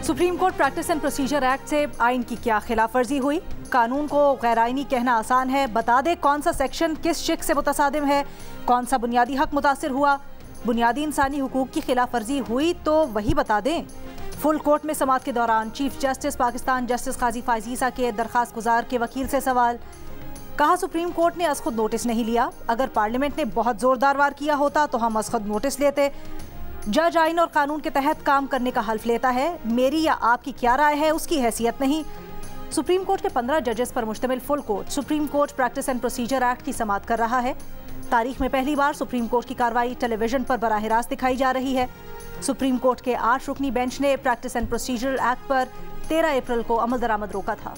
Supreme court practice and procedure act से आइन की क्या खिलाफ वर्जी हुई? कानून को गैर आइनी कहना आसान है, बता दे कौन सा सेक्शन किस शिक से मुतसादिम है, कौन सा बुनियादी हक मुतासिर हुआ, बुनियादी इंसानी हुकूक की खिलाफ वर्जी हुई तो वही बता दें। फुल कोर्ट में समाअत के दौरान चीफ जस्टिस पाकिस्तान जस्टिस काजी फायज़ ईसा के दरखास्त गुजार के वकील से सवाल। कहा सुप्रीम कोर्ट ने अज़ खुद नोटिस नहीं लिया, अगर पार्लियामेंट ने बहुत जोरदार वार किया होता तो हम अज़ खुद नोटिस लेते। जज आइन और कानून के तहत काम करने का हल्फ लेता है, मेरी या आपकी क्या राय है उसकी हैसियत नहीं। सुप्रीम कोर्ट के 15 जजेस पर मुश्तमिल full court supreme court practice and procedure act की समाअत कर रहा है। तारीख में पहली बार सुप्रीम कोर्ट की कार्रवाई टेलीविजन पर बराह रास्त दिखाई जा रही है। सुप्रीम कोर्ट के 8 रुकनी बेंच ने प्रैक्टिस एंड प्रोसीजर एक्ट पर 13 अप्रैल को अमल दरामद रोका था।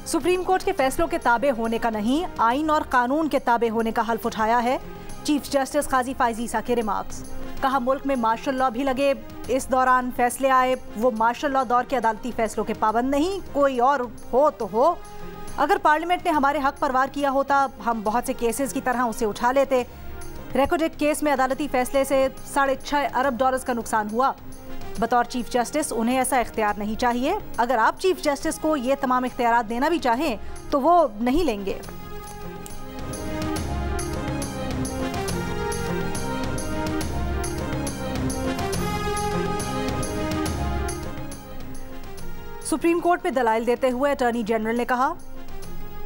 सुप्रीम कोर्ट के फैसलों के ताबे होने का नहीं, आइन और कानून के ताबे होने का हल्फ उठाया है चीफ जस्टिस काजी फायज़ ईसा के रिमार्क्स। कहा मुल्क में मार्शल लॉ भी लगे, इस दौरान फैसले आए वो मार्शल लॉ दौर के अदालती फैसलों के पाबंद नहीं, कोई और हो तो हो। अगर पार्लियामेंट ने हमारे हक पर वार किया होता हम बहुत से केसेस की तरह उसे उठा लेते। रेकोर्डेड केस में अदालती फैसले से $6.5 अरब का नुकसान हुआ। बतौर चीफ जस्टिस उन्हें ऐसा इख्तियार नहीं चाहिए। अगर आप चीफ जस्टिस को ये तमाम इख्तियारात देना भी चाहें तो वो नहीं लेंगे। सुप्रीम कोर्ट में दलाइल देते हुए अटॉर्नी जनरल ने कहा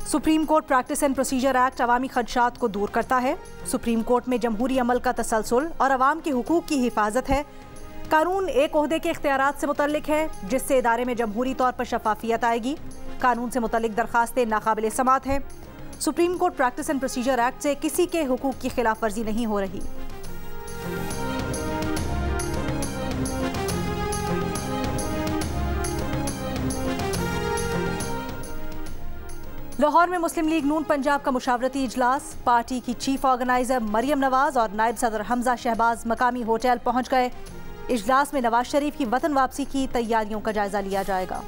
supreme court practice and procedure act अवामी खदशात को दूर करता है। सुप्रीम कोर्ट में जमहूरी अमल का तसलसल और अवाम के हुकूक की हिफाजत है। कानून एक ओहदे के इख्तियारात से मुतल्लिक है जिससे इदारे में जमहूरी तौर पर शफाफियत आएगी। कानून से मुतल्लिक दरखास्तें नाकाबिल समाअत हैं। Supreme court practice and procedure act से किसी के हुकूक की खिलाफ वर्जी नहीं हो रही। लाहौर में मुस्लिम लीग नून पंजाब का मुशावरती इजलास, पार्टी की चीफ ऑर्गेनाइजर मरियम नवाज और नायब सदर हमजा शहबाज मकामी होटल पहुंच गए। इजलास में नवाज शरीफ की वतन वापसी की तैयारियों का जायजा लिया जाएगा।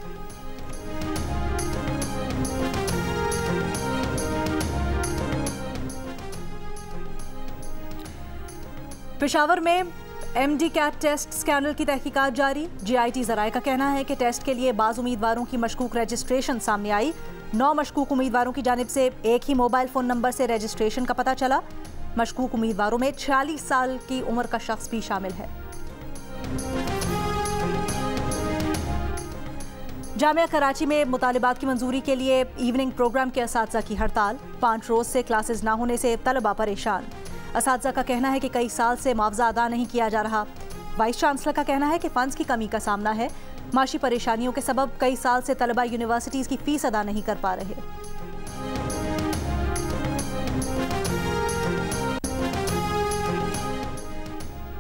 पेशावर में MD कैट टेस्ट स्कैंडल की तहकीकात जारी। GIT ज़राए का कहना है कि टेस्ट के लिए बाज़ उम्मीदवारों की मशकूक रजिस्ट्रेशन सामने आई। 9 मशकूक उम्मीदवारों की जानिब से एक ही मोबाइल फ़ोन नंबर से रजिस्ट्रेशन का पता चला। मशकूक उम्मीदवारों में 46 साल की उम्र का शख्स भी शामिल है। जामिया कराची में मुतालिबात की मंजूरी के लिए इवनिंग प्रोग्राम के असातिज़ा की हड़ताल। 5 रोज से क्लासेस ना होने से तलबा परेशान। असातिज़ा का कहना है कि कई साल से मुआवजा अदा नहीं किया जा रहा। वाइस चांसलर का कहना है कि फंड्स की कमी का सामना है। माशी परेशानियों के सबब कई साल से तलबा यूनिवर्सिटीज़ की फीस अदा नहीं कर पा रहे।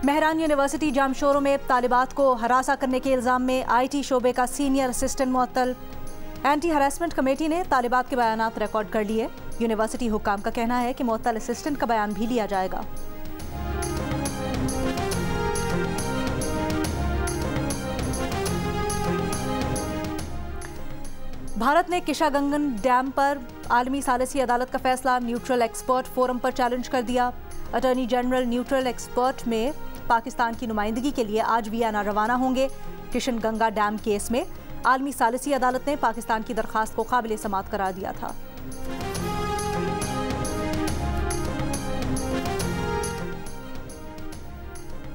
मेहरान यूनिवर्सिटी जामशोरों में तालिबात को हरासा करने के इल्ज़ाम में IT शोबे का सीनियर असिस्टेंट मुअत्तल। एंटी हरासमेंट कमेटी ने तालिबात के बयानात रिकॉर्ड कर लिए। यूनिवर्सिटी हुक्काम का कहना है कि मुअत्तल असिस्टेंट का बयान भी लिया जाएगा। भारत ने किशागंगन डैम पर आलमी सालिसी अदालत का फैसला न्यूट्रल एक्सपर्ट फोरम पर चैलेंज कर दिया। अटॉर्नी जनरल न्यूट्रल एक्सपर्ट में पाकिस्तान की नुमाइंदगी के लिए आज वियना रवाना होंगे। किशनगंगा डैम केस में आलमी सालिसी अदालत ने पाकिस्तान की दरखास्त को काबिल समाअत करार दिया था।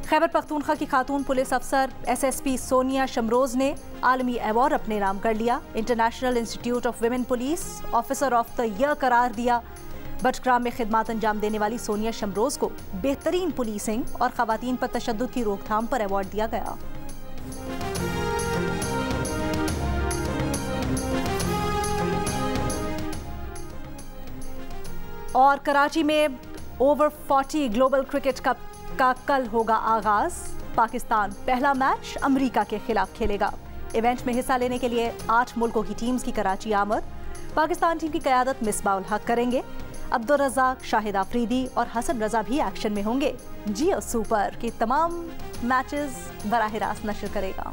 खैबर पख्तूनख्वा की खातून पुलिस अफसर SSP सोनिया शमरोज ने आलमी अवार्ड अपने नाम कर लिया। International institute of women police officer of the year करार दिया। बटग्राम में खिदमत अंजाम देने वाली सोनिया शमरोज को बेहतरीन पुलिसिंग और खवातीन पर तशद्दुद की रोकथाम पर अवार्ड दिया गया। और कराची में ओवर 40 ग्लोबल क्रिकेट कप का कल होगा आगाज। पाकिस्तान पहला मैच अमेरिका के खिलाफ खेलेगा। इवेंट में हिस्सा लेने के लिए 8 मुल्कों की टीम्स की कराची आमद। पाकिस्तान टीम की क़यादत मिसबाह उल हक करेंगे। अब्दुल रज़ाक, शाहिद आफरीदी और हसन रजा भी एक्शन में होंगे। जियो सुपर के तमाम मैचेस बराह रास्त नशर करेगा।